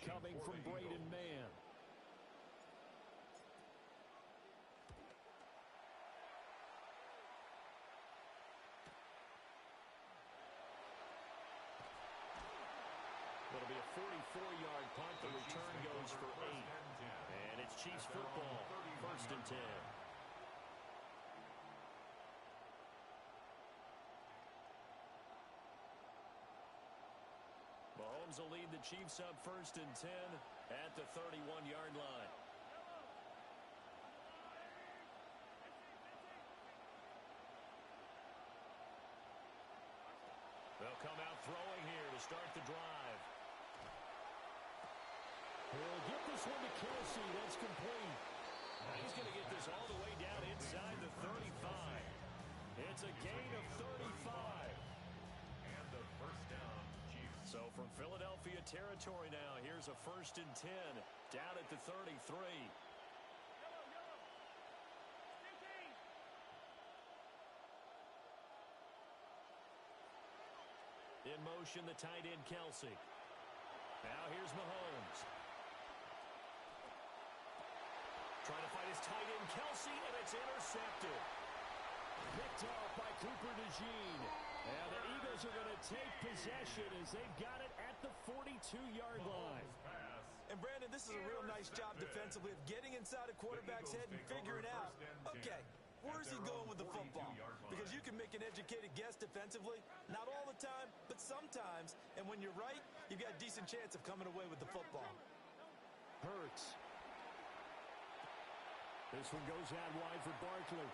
coming from Braden Mann. It'll be a 44-yard punt. The return goes for 8. And it's Chiefs football, 1st and 10. Mahomes will lead the Chiefs up 1st and 10 at the 31-yard line. They'll come out throwing here to start the drive. He'll get this one to Kelsey. That's complete. Now he's going to get this all the way down inside the 35. It's a gain of 35. And the first down, Chiefs. So from Philadelphia territory now, here's a 1st and 10 down at the 33. In motion, the tight end, Kelsey. Now here's Mahomes. Trying to fight his tight end, Kelsey, and it's intercepted. Picked off by Cooper DeJean. And the Eagles are going to take possession as they've got it at the 42-yard line. And, Brandon, this is a real nice job defensively of getting inside a quarterback's head and figuring out, okay, where's he going with the football? Because you can make an educated guess defensively. Not all the time, but sometimes. And when you're right, you've got a decent chance of coming away with the football. Hurts. This one goes out wide for Barkley.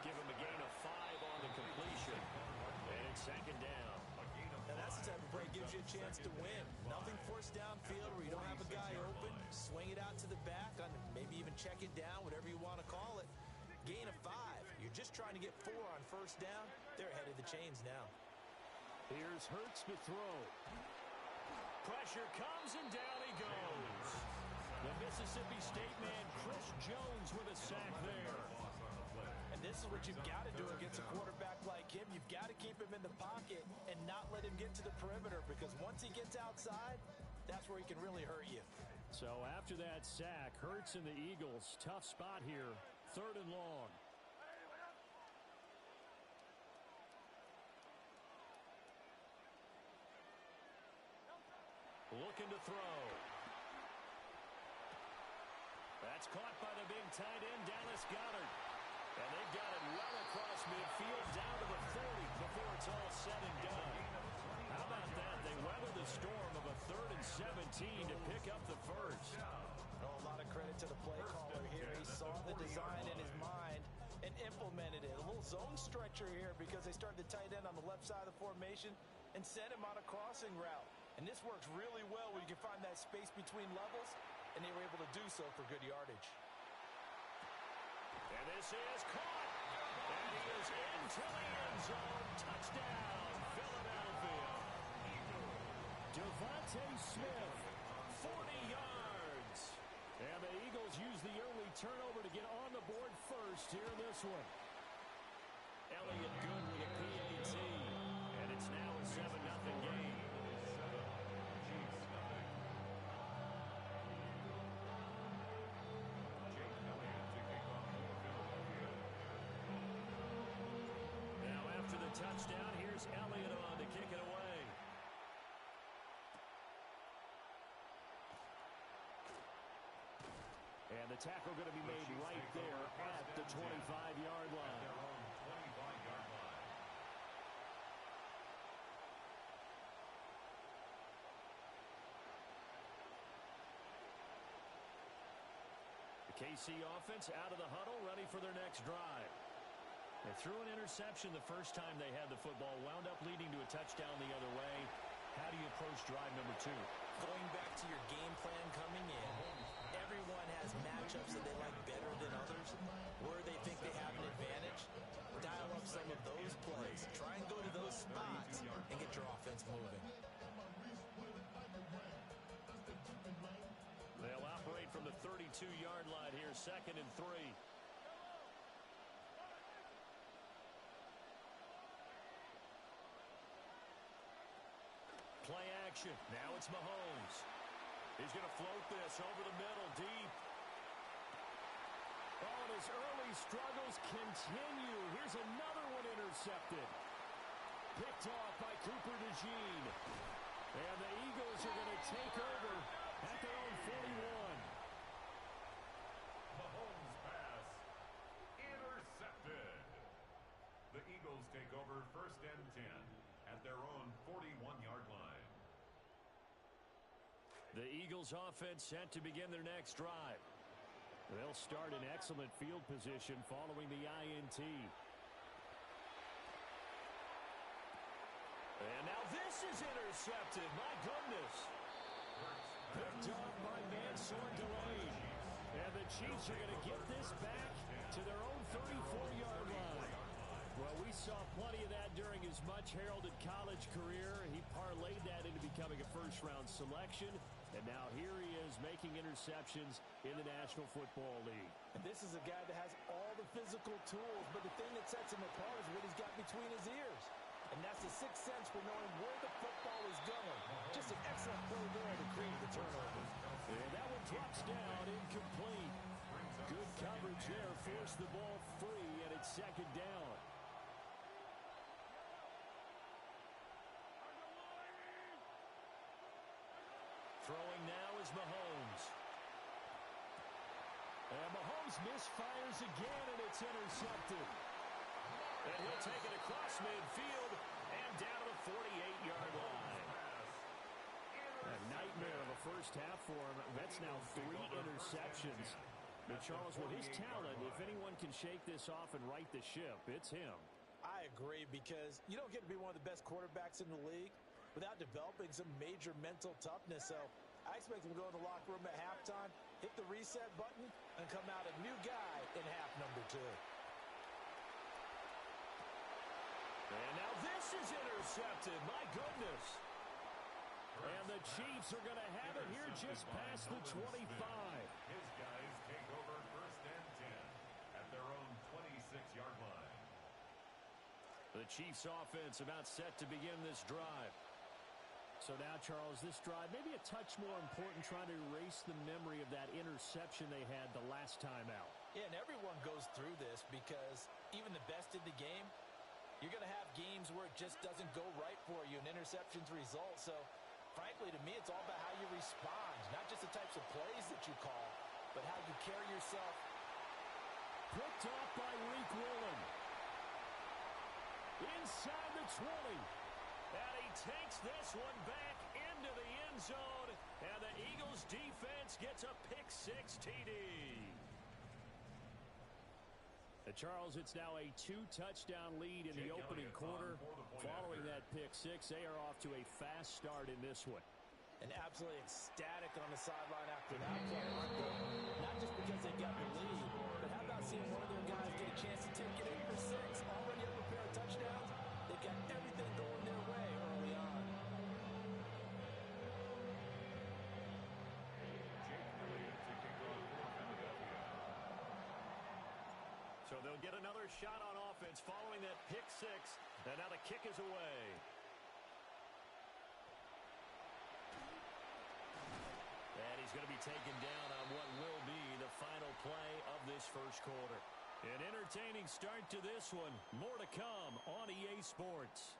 Give him a gain of 5 on the completion. And it's 2nd down. Now that's the type of play that gives you a chance to win. Nothing forced downfield where you don't have a guy open. Swing it out to the back, on maybe even check it down, whatever you want to call it. Gain of 5. You're just trying to get 4 on 1st down. They're ahead of the chains now. Here's Hurts to throw. Pressure comes and down he goes. The Mississippi State man, Chris Jones, with a sack there. And this is what you've got to do against a quarterback like him. You've got to keep him in the pocket and not let him get to the perimeter, because once he gets outside, that's where he can really hurt you. So after that sack, Hurts and the Eagles, tough spot here, 3rd and long. Looking to throw. That's caught by the big tight end, Dallas Goedert. And they've got it well across midfield, down to the 40 before it's all said and done. How about that? They weathered the storm of a 3rd and 17 to pick up the first. Oh, a lot of credit to the play caller here. He saw the design in his mind and implemented it. A little zone stretcher here because they started the tight end on the left side of the formation and sent him on a crossing route. And this works really well when you can find that space between levels, and they were able to do so for good yardage. And this is caught. And he is into the end zone. Touchdown, Philadelphia. Devontae Smith, 40 yards. And the Eagles use the early turnover to get on the board first here in this one. Elliott good with a PAT. And it's now a 7-0 game. Touchdown. Here's Elliott on to kick it away. And the tackle going to be made right there at the 25-yard line. The KC offense out of the huddle, ready for their next drive. They threw an interception the first time they had the football, wound up leading to a touchdown the other way. How do you approach drive number 2? Going back to your game plan coming in, everyone has matchups that they like better than others, where they think they have an advantage. Dial up some of those plays. Try and go to those spots and get your offense moving. They'll operate from the 32-yard line here, 2nd and 3. Play action. Now it's Mahomes. He's going to float this over the middle, deep. Oh, and his early struggles continue. Here's another one intercepted. Picked off by Cooper DeJean. And the Eagles are going to take over at their own 41. Mahomes' pass intercepted. The Eagles take over 1st and 10 at their own 41-yard line. The Eagles offense set to begin their next drive. They'll start in excellent field position following the INT. And now this is intercepted. My goodness. Picked off by Mansour Delaney. And the Chiefs are going to get this back to their own 34-yard line. Well, we saw plenty of that during his much-heralded college career. He parlayed that into becoming a first-round selection. And now here he is making interceptions in the National Football League. And this is a guy that has all the physical tools, but the thing that sets him apart is what he's got between his ears. And that's the sixth sense for knowing where the football is going. Just an excellent play there to create the turnover. And that one drops down, incomplete. Good coverage there, forced the ball free, and it's 2nd down. Throwing now is Mahomes. And Mahomes misfires again, and it's intercepted. And he'll take it across midfield and down to the 48-yard line. A nightmare of a first half for him. That's now 3 interceptions. But Charles, with his talent, if anyone can shake this off and right the ship, it's him. I agree, because you don't get to be one of the best quarterbacks in the league without developing some major mental toughness. So I expect him to go in the locker room at halftime, hit the reset button, and come out a new guy in half number 2. And now this is intercepted. My goodness. And the Chiefs are going to have it here just past the 25. His guys take over 1st and 10 at their own 26-yard line. The Chiefs offense about set to begin this drive. So now, Charles, this drive maybe a touch more important, trying to erase the memory of that interception they had the last time out. Yeah, and everyone goes through this, because even the best in the game, you're going to have games where it just doesn't go right for you, and interceptions result. So, frankly, to me, it's all about how you respond, not just the types of plays that you call, but how you carry yourself. Picked off by Reek Willen. Inside the 20. And he takes this one back into the end zone. And the Eagles defense gets a pick-6 TD. Charles, it's now a 2-touchdown lead in the opening quarter. Following that pick-6, they are off to a fast start in this one. And absolutely ecstatic on the sideline after that play, aren't they? Not just because they got the lead, but how about seeing one of their guys get a chance to take it in for 6, already up a pair of touchdowns? They got everything going their way early on. So they'll get another shot on offense following that pick-6, and now the kick is away. And he's going to be taken down on what will be the final play of this first quarter. An entertaining start to this one. More to come on EA Sports.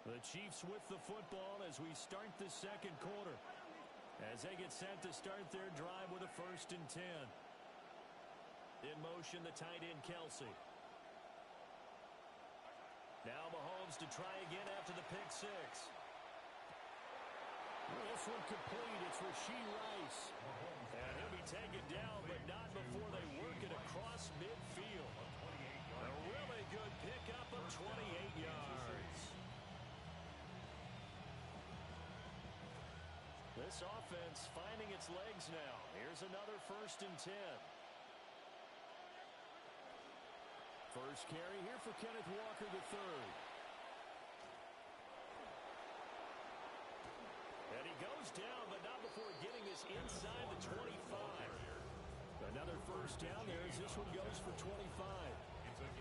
The Chiefs with the football as we start the second quarter, as they get set to start their drive with a 1st and 10. In motion, the tight end, Kelsey. Now Mahomes to try again after the pick-6. This one complete. It's Rashee Rice. And he'll be taken down, but not before they work it across midfield. A really good pickup of 28 yards. This offense finding its legs now. Here's another 1st and 10. First carry here for Kenneth Walker III. And he goes down, but not before getting this inside the 25. Another first down there as this one goes for 25.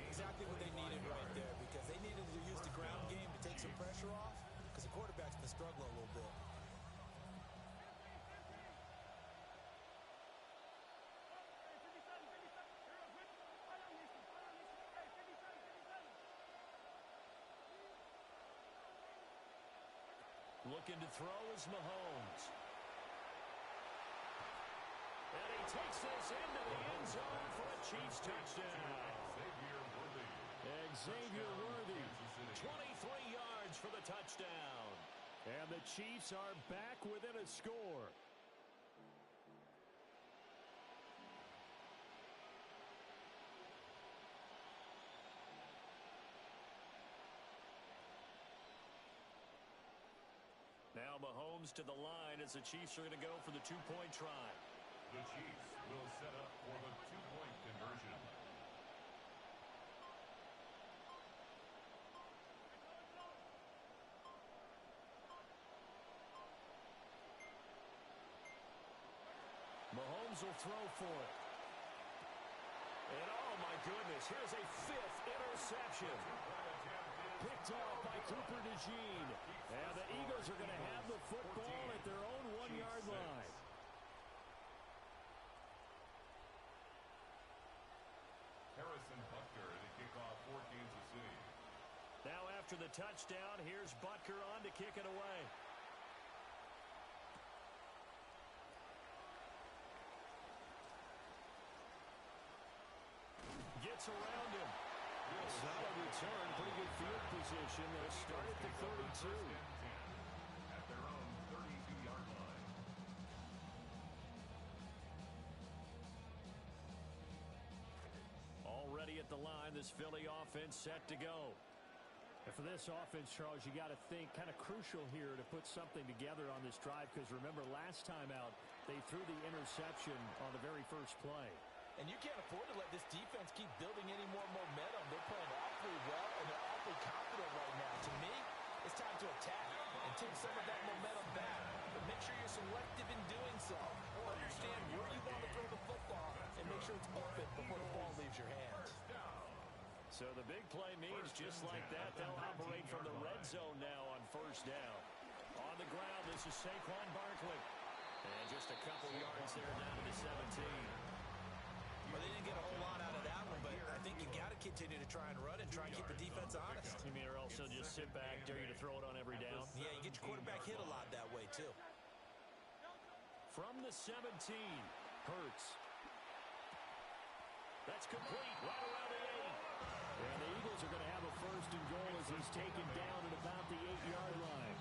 Exactly what they needed right there, because they needed to use the ground game to take some pressure off, because the quarterback's been struggling a little bit. Looking to throw is Mahomes. And he takes this into the end zone for a Chiefs touchdown. Xavier Worthy, 23 yards for the touchdown. And the Chiefs are back within a score. Now Mahomes to the line as the Chiefs are going to go for the two-point try. The Chiefs will set up for the two-point conversion. Mahomes will throw for it. And oh my goodness, here's a fifth interception. Picked off by Cooper DeJean. And the Eagles are going to have the football at their own 1-yard line. Harrison Butker to kick off for Kansas City. Now after the touchdown, here's Butker on to kick it away. Gets around him. Solid return, pretty good field position. They'll start at the 32. At their own 32-yard line. Already at the line, this Philly offense set to go. And for this offense, Charles, you got to think kind of crucial here to put something together on this drive, because remember last time out, they threw the interception on the very first play. And you can't afford to let this defense keep building any more momentum. They're playing awfully well, and they're awfully confident right now. To me, it's time to attack and take some of that momentum back. But make sure you're selective in doing so. Understand where you want to throw the football and make sure it's open before the ball leaves your hands. So the big play means just like that, they'll operate from the red zone now on first down. On the ground, this is Saquon Barkley. And just a couple yards there down to the 17. Well, they didn't get a whole lot out of that one, but I think you got to continue to try and run and try and keep the defense honest. You mean, or also just sit back, dare you to throw it on every down? Yeah, you get your quarterback hit a lot that way, too. From the 17, Hurts. That's complete, right around the 8. And the Eagles are going to have a first and goal as he's taken down at about the 8-yard line.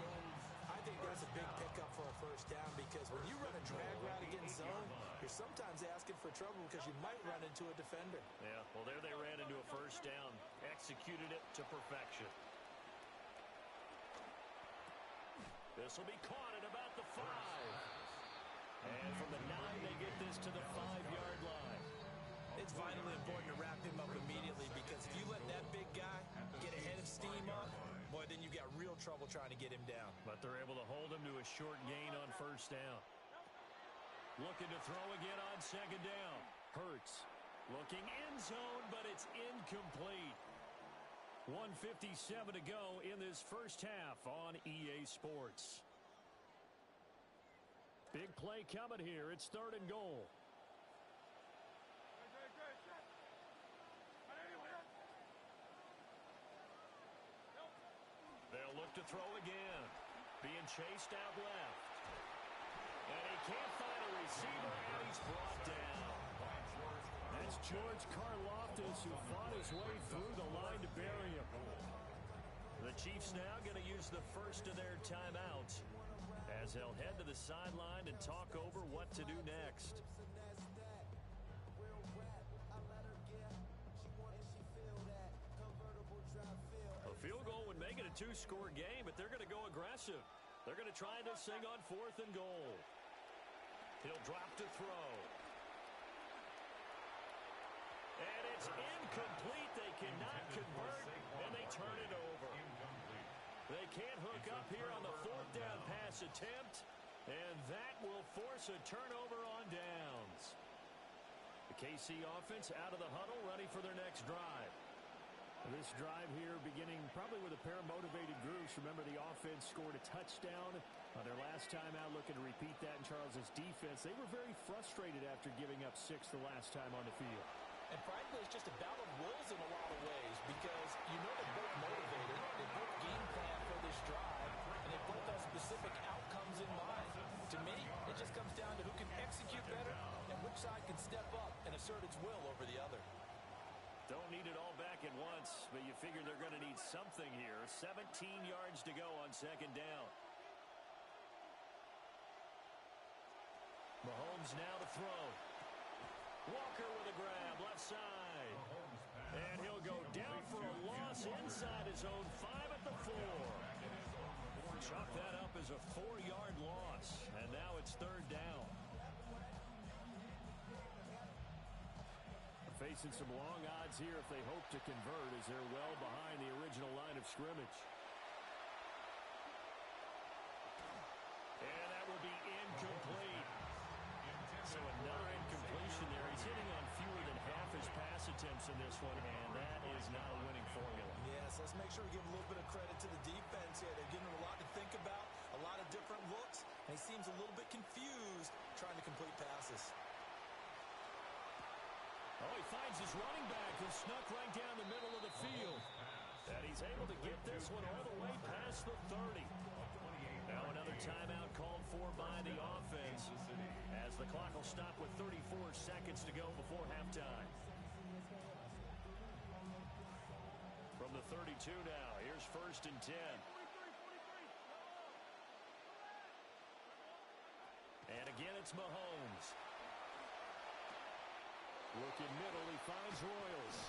I think that's a big pickup for a first down, because when you run a drag route against zone, you're sometimes asking for trouble because you might run into a defender. Yeah, well, there they ran into a first down. Executed it to perfection. This will be caught at about the 5. And from the 9, they get this to the 5-yard line. It's vitally important to wrap him up immediately, because if you let that big guy get a head of steam up, boy, then you got real trouble trying to get him down. But they're able to hold him to a short gain on first down. Looking to throw again on second down. Hurts looking end zone, but it's incomplete. 1:57 to go in this first half on EA Sports. Big play coming here. It's third and goal. They'll look to throw again. Being chased out left. And he can't find a receiver, and he's brought down. That's George Karlaftis, who fought his way through the line to bury him. The Chiefs now going to use the first of their timeouts as they'll head to the sideline and talk over what to do next. A field goal would make it a 2-score game, but they're going to go aggressive. They're going to try this thing on 4th and goal. He'll drop to throw. And it's incomplete. They cannot convert, and they turn it over. They can't hook up here on the 4th down pass attempt, And that will force a turnover on downs. The KC offense out of the huddle, ready for their next drive. This drive here beginning probably with a pair of motivated groups. Remember, the offense scored a touchdown on their last time out, looking to repeat that in Charles's defense. They were very frustrated after giving up 6 the last time on the field. And frankly, it's just a battle of wills in a lot of ways because you know they're both motivated, they both game plan for this drive, and they both have specific outcomes in mind. To me, it just comes down to who can execute better and which side can step up and assert its will over the other. Don't need it all back at once, but you figure they're going to need something here. 17 yards to go on second down. Mahomes now to throw. Walker with a grab, left side. And he'll go down for a loss inside his own 5 at the 4. Chalk that up as a 4-yard loss, and now it's third down. Facing some long odds here if they hope to convert, as they're well behind the original line of scrimmage. And that will be incomplete. So another incompletion there. He's hitting on fewer than half his pass attempts in this one, and that is not a winning formula. Yes, let's make sure we give a little bit of credit to the defense here. They're giving him a lot to think about, a lot of different looks, and he seems a little bit confused trying to complete passes. Oh, he finds his running back who snuck right down the middle of the field. And he's able to get this one all the way past the 30. Now another timeout called for by the offense as the clock will stop with 34 seconds to go before halftime. From the 32 now, here's 1st and 10. And again, it's Mahomes. Looking middle, he finds Royals.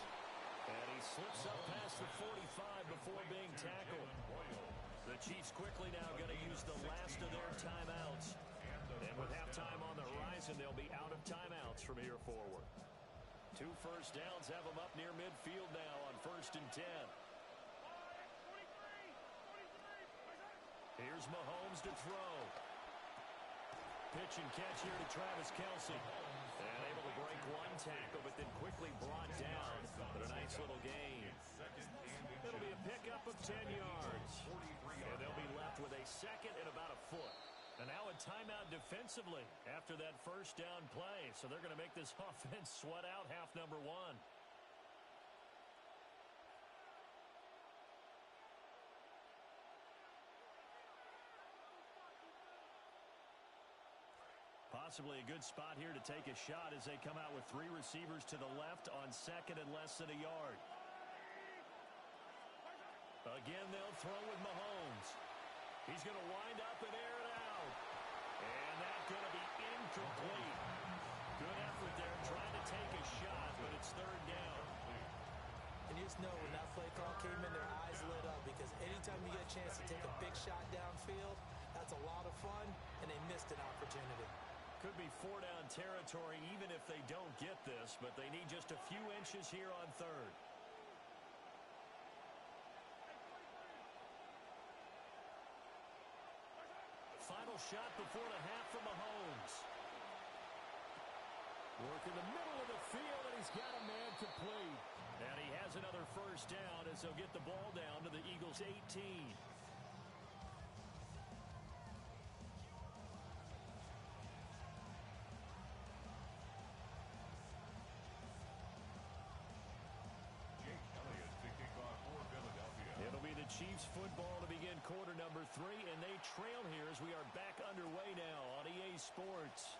And he slips up past the 45 before being tackled. The Chiefs quickly now going to use the last of their timeouts. And with halftime on the horizon, they'll be out of timeouts from here forward. 2 first downs have them up near midfield now on 1st and 10. Here's Mahomes to throw. Pitch and catch here to Travis Kelce. And able to break one tackle, but then quickly brought down. But a nice little gain. It'll be a pickup of 10 yards. And they'll be left with a second and about a foot. And now a timeout defensively after that first down play. So they're going to make this offense sweat out half number 1. Possibly a good spot here to take a shot as they come out with 3 receivers to the left on second and less than a yard. Again, they'll throw with Mahomes. He's going to wind up and air it out. And that's going to be incomplete. Good effort there trying to take a shot, but it's third down. And you just know when that play call came in, their eyes lit up because anytime you get a chance to take a big shot downfield, that's a lot of fun, and they missed an opportunity. Could be 4-down territory even if they don't get this, but they need just a few inches here on third. Final shot before the half from Mahomes. Work in the middle of the field, and he's got a man complete. And he has another first down as they'll get the ball down to the Eagles' 18. Chiefs football to begin quarter number 3, and they trail here as we are back underway now on EA Sports.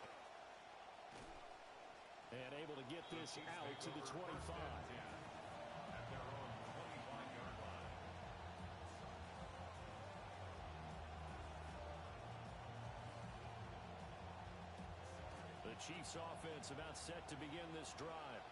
And able to get this out to the 25. At their own 25-yard line. The Chiefs offense about set to begin this drive.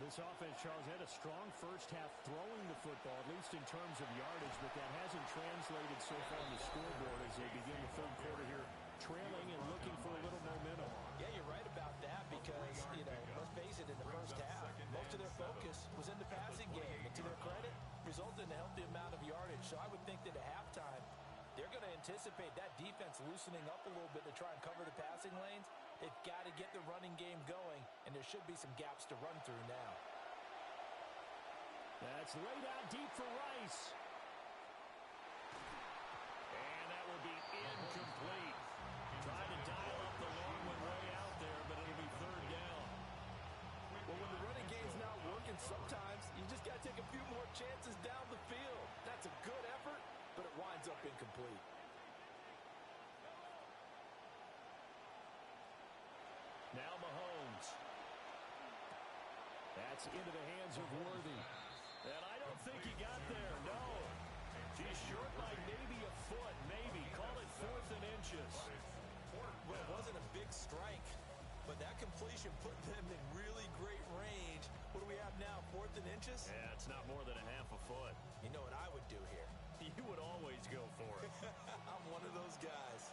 This offense, Charles, had a strong first half throwing the football, at least in terms of yardage, but that hasn't translated so far on the scoreboard as they begin the third quarter here, trailing and looking for a little momentum. Yeah, you're right about that because, let's face it, in the first half, most of their focus was in the passing game. And to their credit, resulted in a healthy amount of yardage. So I would think that at halftime, they're going to anticipate that defense loosening up a little bit to try and cover the passing lanes. They've got to get the running game going, and there should be some gaps to run through now. That's laid out deep for Rice. And that will be incomplete. Trying to dial up the long one way out there, but it'll be third down. Well, when the running game's not working, sometimes you just got to take a few more chances down the field. That's a good effort, but it winds up incomplete. Now Mahomes. That's into the hands of Worthy. And I don't think he got there, no. He's short by maybe a foot, maybe. Call it 4th and inches. Well, it wasn't a big strike, but that completion put them in really great range. What do we have now, 4th and inches? Yeah, it's not more than a half a foot. You know what I would do here? You would always go for it. I'm one of those guys.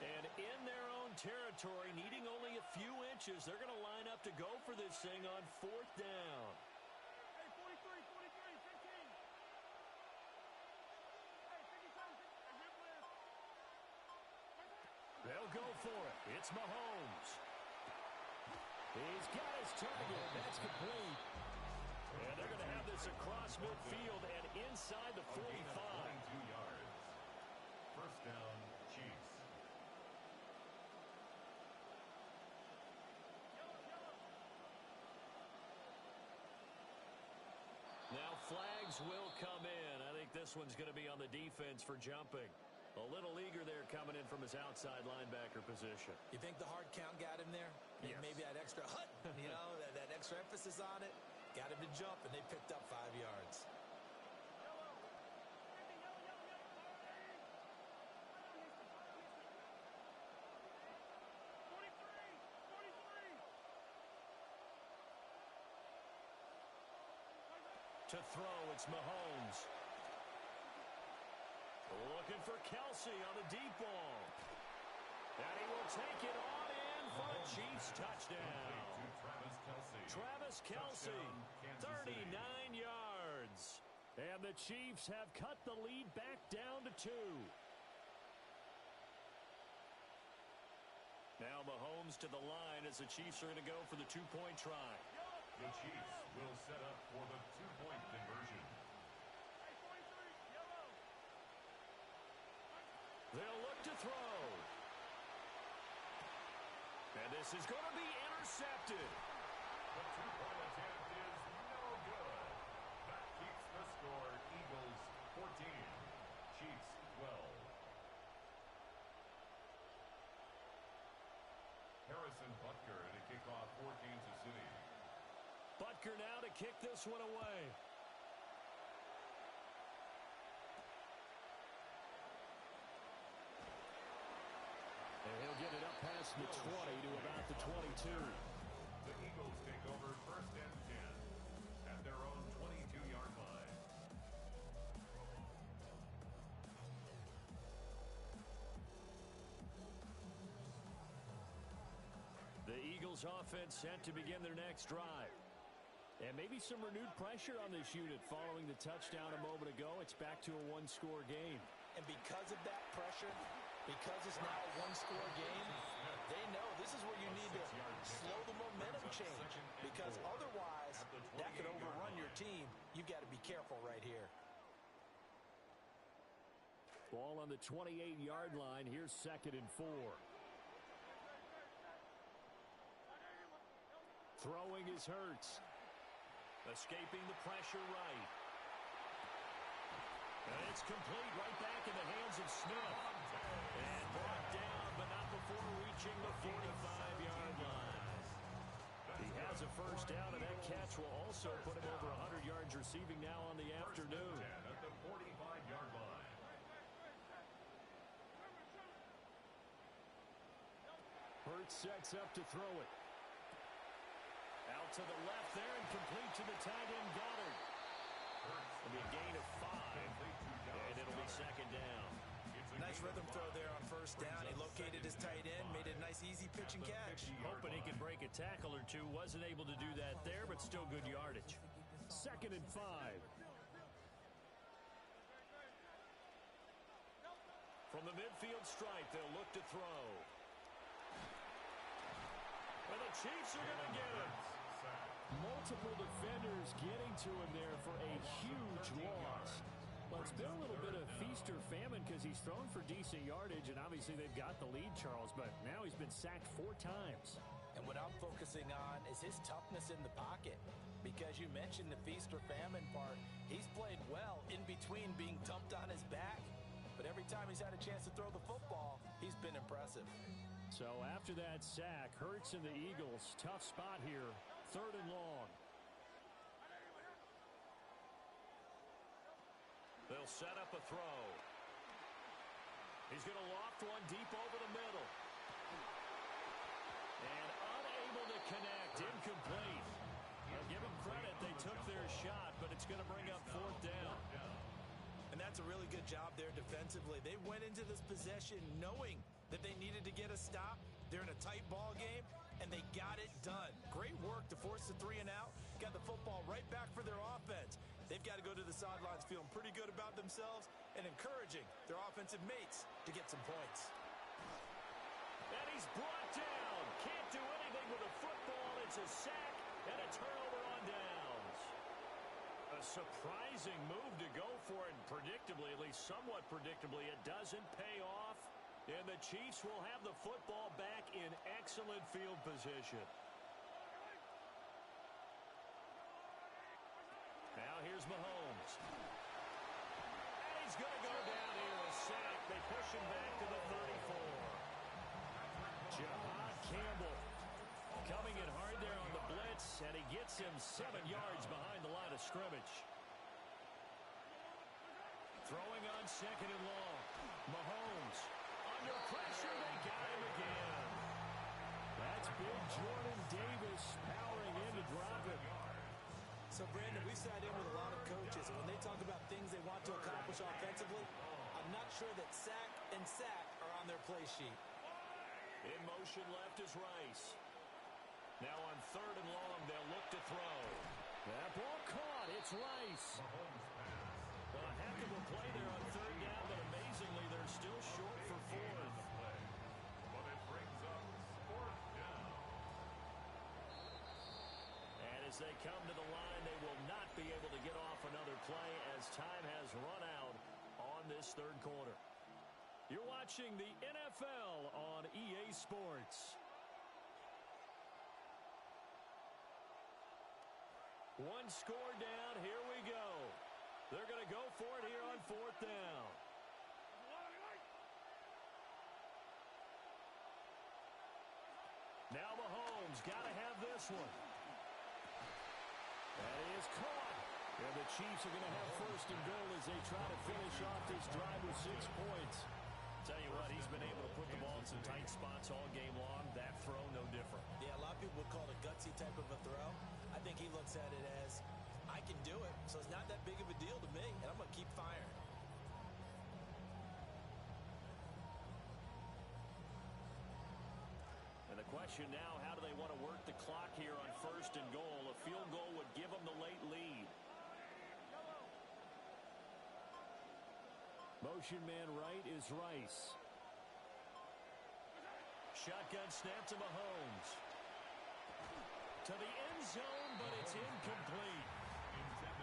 And in their own territory, needing only a few inches, they're going to line up to go for this thing on 4th down. Hey, 43, 15. Hey, 57, They'll go for it. It's Mahomes. He's got his target. That's complete. And they're going to have this across midfield and inside the 45. 22 yards. First down, Chiefs. Now flags will come in. I think this one's going to be on the defense for jumping. A little eager there coming in from his outside linebacker position. You think the hard count got him there? Yes. Maybe that extra hut, that extra emphasis on it. Got him to jump, and they picked up 5 yards. To throw, it's Mahomes. Looking for Kelsey on the deep ball. And he will take it on in for a Chiefs touchdown. Travis Kelce, 39 yards. And the Chiefs have cut the lead back down to 2. Now Mahomes to the line as the Chiefs are going to go for the 2-point try. The Chiefs will set up for the 2-point conversion. They'll look to throw. And this is going to be intercepted. The 2-point attempt is no good. That keeps the score Eagles 14, Chiefs 12. Harrison Butker to kick off for Kansas City. Butker now to kick this one away. And he'll get it up past the 20 to about the 22. The Eagles take over first and 10 at their own 22-yard line. The Eagles offense set to begin their next drive. And maybe some renewed pressure on this unit following the touchdown a moment ago. It's back to a one-score game. And because of that pressure, because it's now a one-score game, they know this is where you need to slow the momentum change. Because otherwise, that could overrun your team. You've got to be careful right here. Ball on the 28-yard line. Here's 2nd and 4. Throwing is Hurts. Escaping the pressure right. And it's complete right back in the hands of Smith. And brought down, but not before reaching the 45-yard line. He has a first down, and that catch will also put him over 100 yards receiving now on the afternoon. At the 45-yard line. Hurts sets up to throw it. Out to the left there and complete to the tight end Goddard. It'll be a gain of 5, and it'll be 2nd down. Nice rhythm throw there on first down. He located his tight end, made it a nice easy pitch and catch. Hoping he could break a tackle or two. Wasn't able to do that there, but still good yardage. 2nd and 5. From From the midfield stripe, they'll look to throw. And the Chiefs are going to get him. Multiple defenders getting to him there for a huge loss. Well, it's been a little bit of feast or famine because he's thrown for decent yardage, and obviously they've got the lead, Charles, but now he's been sacked 4 times. And what I'm focusing on is his toughness in the pocket. Because you mentioned the feast or famine part. He's played well in between being dumped on his back. But every time he's had a chance to throw the football, he's been impressive. So after that sack, Hurts and the Eagles, tough spot here, 3rd and long. They'll set up a throw. He's going to loft one deep over the middle. And unable to connect, incomplete. I'll give them credit, they took their shot, but it's going to bring up 4th down. And that's a really good job there defensively. They went into this possession knowing that they needed to get a stop. They're in a tight ball game, and they got it done. Great work to force the 3 and out. Got the football right back for their offense. They've got to go to the sidelines feeling pretty good about themselves and encouraging their offensive mates to get some points. And he's brought down. Can't do anything with the football. It's a sack and a turnover on downs. A surprising move to go for it, and predictably, at least somewhat predictably, it doesn't pay off. And the Chiefs will have the football back in excellent field position. Now here's Mahomes. And he's going to go down here, a sack. They push him back to the 34. Jahad Campbell coming in hard there on the blitz, and he gets him 7 yards behind the line of scrimmage. Throwing on 2nd and long. Mahomes under pressure. They got him again. That's big Jordan Davis powering in to drop it. So, Brandon, we sat in with a lot of coaches, and when they talk about things they want to accomplish offensively, I'm not sure that sack and sack are on their play sheet. In motion left is Rice. Now on 3rd and long, they'll look to throw. That ball caught. It's Rice. Well, a heck of a play there on 3rd down, but amazingly, they're still short for 4th. But it brings up 4th down. And as they come to the line, they will not be able to get off another play as time has run out on this 3rd quarter. You're watching the NFL on EA Sports. One score down. Here we go. They're going to go for it here on 4th down. Now Mahomes got to have this one. That is caught. And the Chiefs are going to have 1st and goal as they try to finish off this drive with 6 points. Tell you what, he's been able to put the ball in some tight spots all game long. That throw, no different. Yeah, a lot of people would call it a gutsy type of a throw. I think he looks at it as, I can do it, so it's not that big of a deal to me, and I'm going to keep firing. And the question now, how do they want to work the clock here on 1st and goal? A field goal would give them the late lead. Motion man right is Rice. Shotgun snap to Mahomes. To the end zone, but it's incomplete.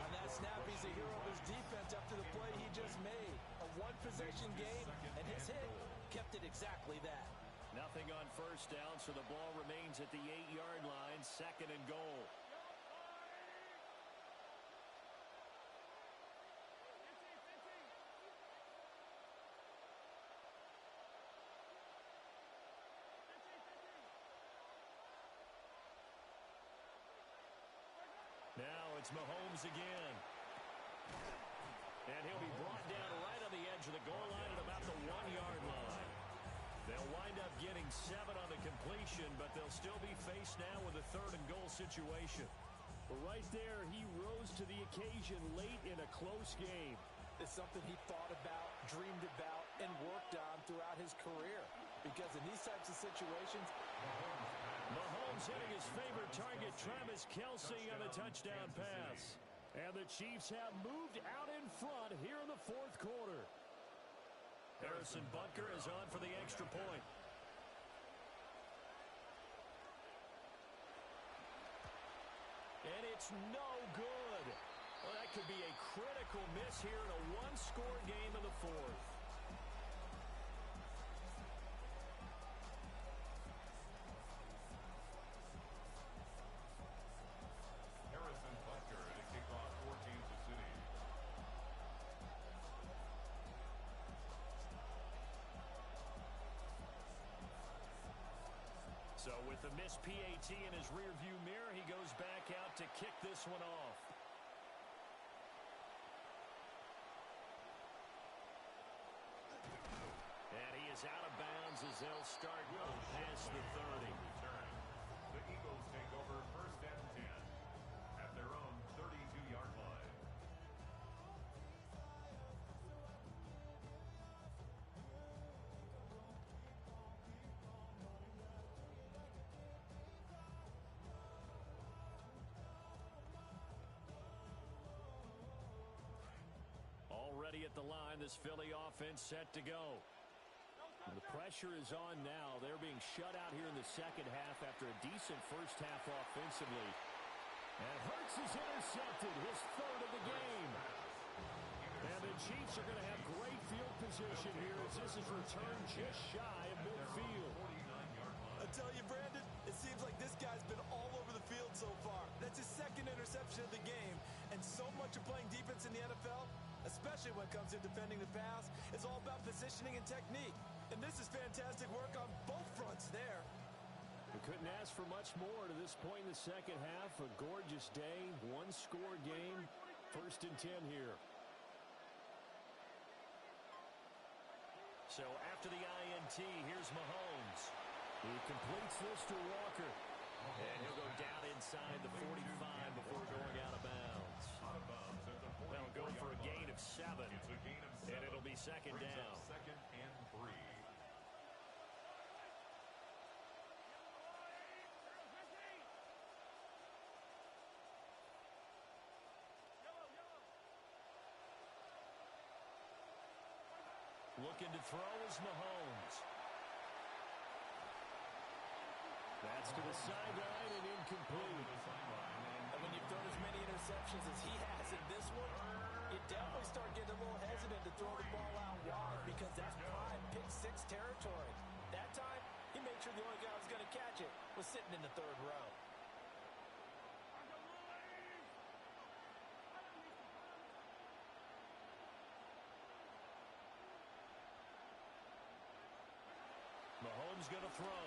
On that snap, he's a hero of his defense after the play he just made. A one-possession game, and his hit kept it exactly that. Nothing on 1st down, so the ball remains at the 8-yard line, 2nd and goal. Now it's Mahomes again. And he'll be brought down right on the edge of the goal line at about the 1-yard line. They'll wind up getting 7 on the completion, but they'll still be faced now with a 3rd and goal situation. Right there, he rose to the occasion late in a close game. It's something he thought about, dreamed about, and worked on throughout his career. Because in these types of situations, Mahomes hitting his favorite target, Travis Kelce, on the touchdown pass. And the Chiefs have moved out in front here in the 4th quarter. Harrison Butker is on for the extra point. And it's no good. Well, that could be a critical miss here in a one-score game in the fourth. Harrison Butker to kick off for Kansas City. So with the missed PAT in his rearview mirror, he goes back out to kick this one off. And he is out of bounds as they'll start past the 30. The Eagles take over first and 10 at their own 32-yard line. Already at the line, this Philly offense set to go. And the pressure is on now. They're being shut out here in the second half after a decent first half offensively. And Hurts is intercepted, his third of the game. And the Chiefs are going to have great field position here as this is returned just shy of midfield. I tell you, Brandon, it seems like this guy's been all over the field so far. That's his second interception of the game. And so much of playing defense in the NFL, especially when it comes to defending the pass, is all about positioning and technique. And this is fantastic work on both fronts there. We couldn't ask for much more to this point in the second half. A gorgeous day, one-score game, first and 10 here. So after the INT, here's Mahomes. He completes this to Walker. And he'll go down inside the 45 before going out of bounds. They'll go for a gain of 7. And it'll be second down. Second and 3. Looking to throw is Mahomes. That's to the sideline and incomplete. And when you've thrown as many interceptions as he has in this one, you definitely start getting a little hesitant to throw the ball out wide because that's prime pick-6 territory. That time, he made sure the only guy who was going to catch it was sitting in the third row. Mahomes going to throw.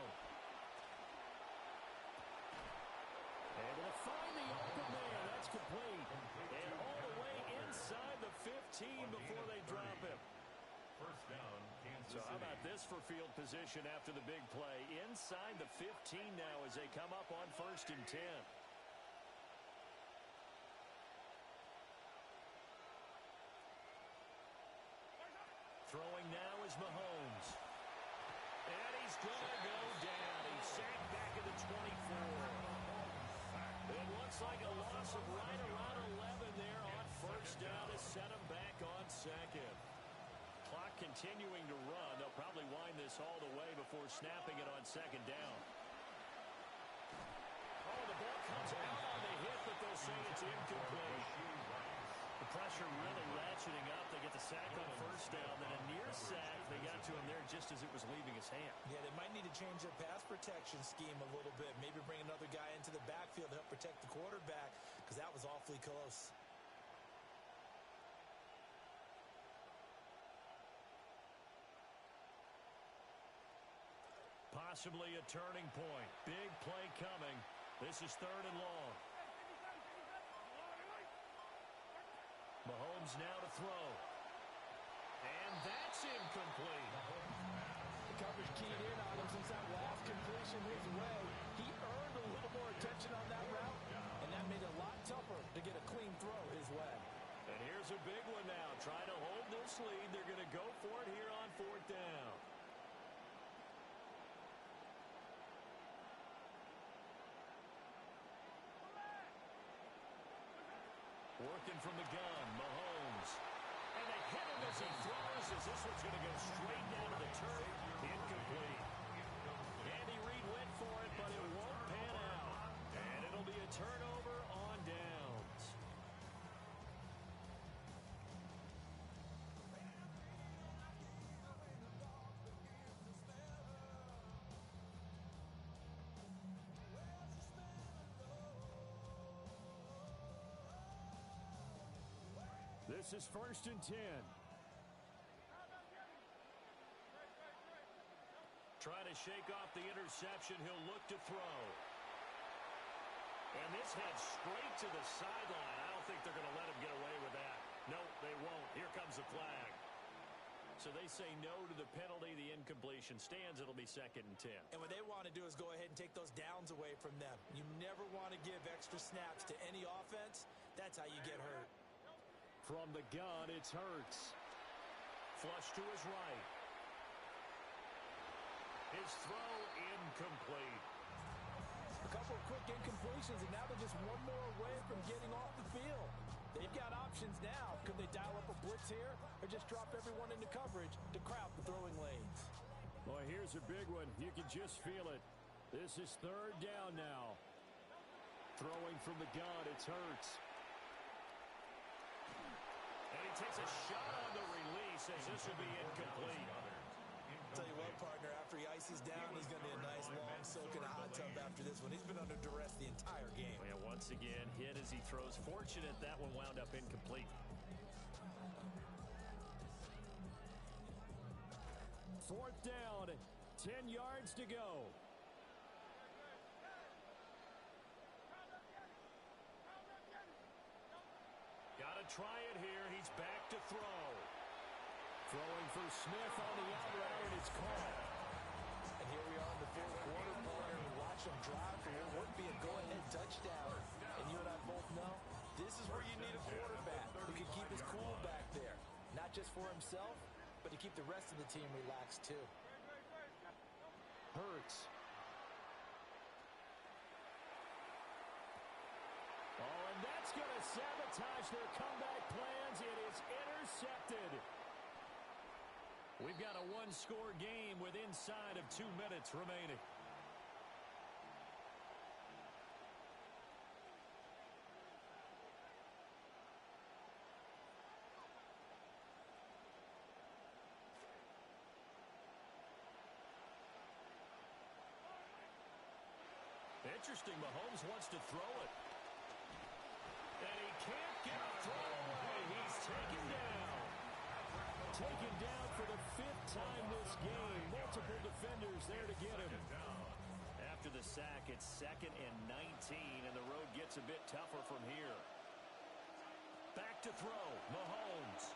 Able to find the open man. That's complete. And all the way inside the 15 before they drop him. First down, Kansas So how City. about this for field position after the big play? Inside the 15 now as they come up on first and 10. Throwing now is Mahomes. And he's going to go down. He's sacked back at the 24. It looks like a loss of right around 11 there on first down to set him back on second. Clock continuing to run. They'll probably wind this all the way before snapping it on second down. Oh, the ball comes out on the hit, but they'll say it's incomplete. The pressure really ratcheting up. They get the sack on first down. Then a near sack. They got to him there just as it was leaving his hand. Yeah, they might need to change their pass protection scheme a little bit. Maybe bring another guy into the backfield to help protect the quarterback because that was awfully close. Possibly a turning point. Big play coming. This is third and long. Mahomes now to throw. And that's incomplete. The coverage keyed in on him since that last completion his way. He earned a little more attention on that route, and that made it a lot tougher to get a clean throw his way. And here's a big one now. Trying to hold this lead. They're going to go for it here on fourth down. Working from the gun, Mahomes. And they hit him as he throws as this one's going to go straight down to the turf. Incomplete. Andy Reid went for it, but it won't pan out. And it'll be a turnover on downs. This is 1st and 10. Trying to shake off the interception. He'll look to throw. And this heads straight to the sideline. I don't think they're going to let him get away with that. No, they won't. Here comes the flag. So they say no to the penalty. The incompletion stands. It'll be 2nd and 10. And what they want to do is go ahead and take those downs away from them. You never want to give extra snaps to any offense. That's how you get hurt. From the gun, it's Hurts. Flush to his right. His throw incomplete. A couple of quick incompletions, and now they're just one more away from getting off the field. They've got options now. Could they dial up a blitz here or just drop everyone into coverage to crowd the throwing lanes? Boy, here's a big one. You can just feel it. This is 3rd down now. Throwing from the gun, it's Hurts. And he takes a shot on the release as this will be incomplete. Tell you what, partner, after he ices down, he's going to be a nice long soak in a hot tub after this one. He's been under duress the entire game. And once again, hit as he throws. Fortunate that one wound up incomplete. 4th down, 10 yards to go. Got to try it here. He's back to throw. Throwing for Smith on the out route, and it's caught. And here we are in the 4th quarter, partner. We watch him drive for what would be a go-ahead touchdown. And you and I both know this is where you need a quarterback who can keep his cool back there. Not just for himself, but to keep the rest of the team relaxed too. Hurts. Oh, and that's going to sabotage their comeback plans. It is intercepted. We've got a one-score game with inside of 2 minutes remaining. Interesting, Mahomes wants to throw it. And he can't get a throw away. He's taken down. Taken down for the 5th time this game. Multiple defenders there to get him. After the sack, it's 2nd and 19, and the road gets a bit tougher from here. Back to throw, Mahomes.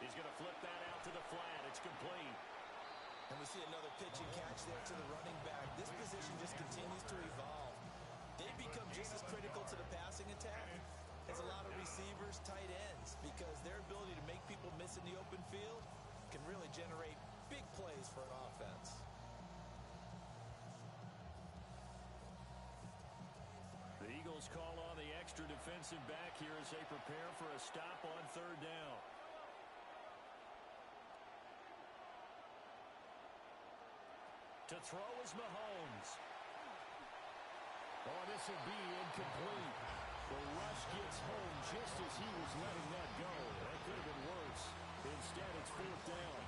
He's going to flip that out to the flat. It's complete. And we see another pitch and catch there to the running back. This position just continues to evolve. They become just as critical to the passing attack as a lot of receivers, tight ends, because their ability to make people miss in the open field can really generate big plays for an offense. The Eagles call on the extra defensive back here as they prepare for a stop on 3rd down. To throw is Mahomes. Oh, this will be incomplete. The rush gets home just as he was letting that go. That could have been worse. Instead, it's 4th down.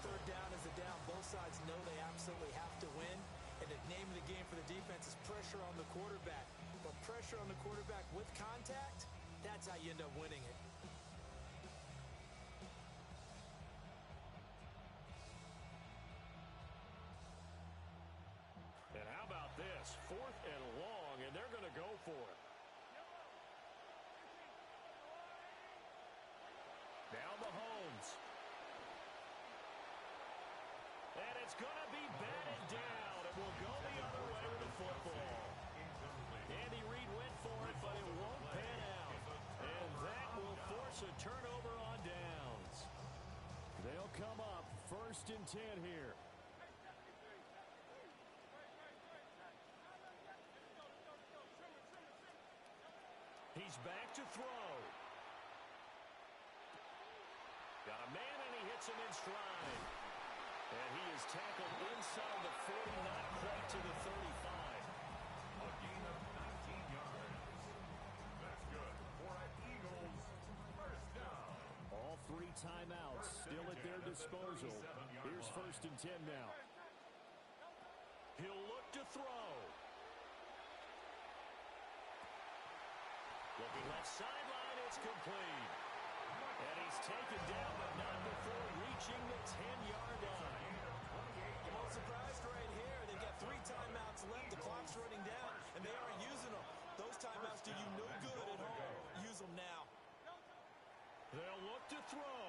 3rd down is a down. Both sides know they absolutely have to win. And the name of the game for the defense is pressure on the quarterback. But pressure on the quarterback with contact, that's how you end up winning it. And how about this? 4th and long, and they're going to go for it. Now Mahomes. And it's going to be batted down. It will go the other way with the football. Andy Reid went for it, but it won't pan out. And that will force a turnover on downs. They'll come up 1st and 10 here. He's back to throw. Got a man, and he hits him in stride. And he is tackled inside the 40, not quite to the 35. A gain of 19 yards. That's good for an Eagles first down. All 3 timeouts still at their disposal. Here's 1st and 10 now. He'll look to throw. Looking left sideline, it's complete. And he's taken down, but not before reaching the 10-yard line. I'm all surprised right here. They've got 3 timeouts left. The clock's running down, and they aren't using them. Those timeouts do you no good at home. Use them now. They'll look to throw.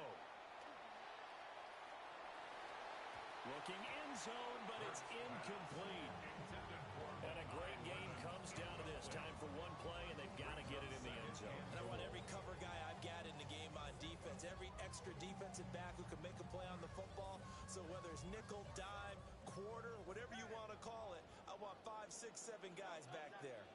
Looking end zone, but it's incomplete. And a great game comes down to this. Time for one play, and they've got to get it in the end zone. And I want every cover guy I've got in the game on defense, every extra defensive back who can make a play on the football. So whether it's nickel, dime, quarter, whatever you want to call it, I want 5, 6, 7 guys back there.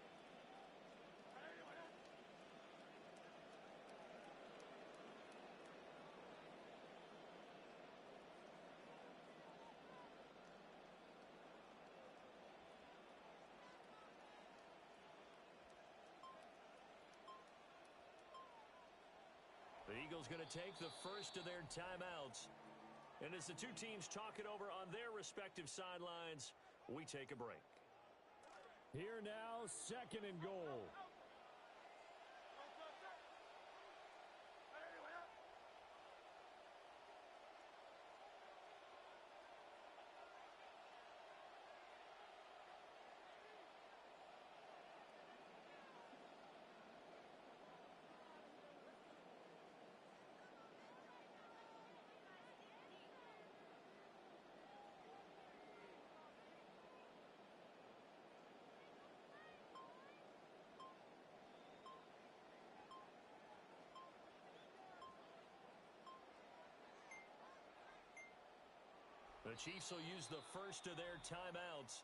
The Eagles going to take the first of their timeouts. And as the 2 teams talk it over on their respective sidelines, we take a break. Here now, 2nd and goal. The Chiefs will use the first of their timeouts.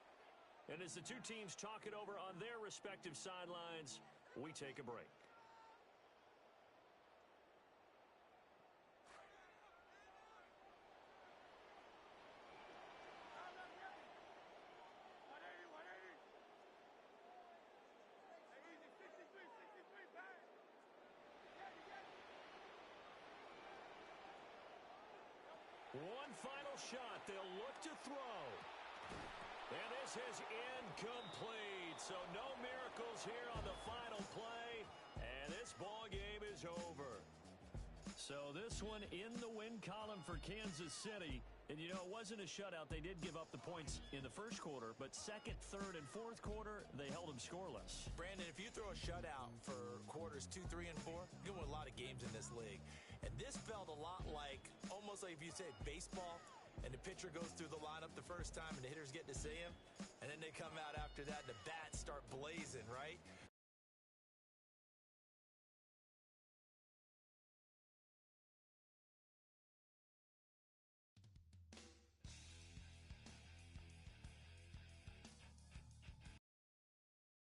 And as the 2 teams talk it over on their respective sidelines, we take a break. One final shot. They'll look to throw. And this is incomplete. So no miracles here on the final play. And this ball game is over. So this one in the win column for Kansas City. And, you know, it wasn't a shutout. They did give up the points in the first quarter. But 2nd, 3rd, and 4th quarter, they held them scoreless. Brandon, if you throw a shutout for quarters 2, 3, and 4, you're going to win a lot of games in this league. And this felt a lot like, almost like if you say baseball, and the pitcher goes through the lineup the first time and the hitters get to see him, and then they come out after that and the bats start blazing, right?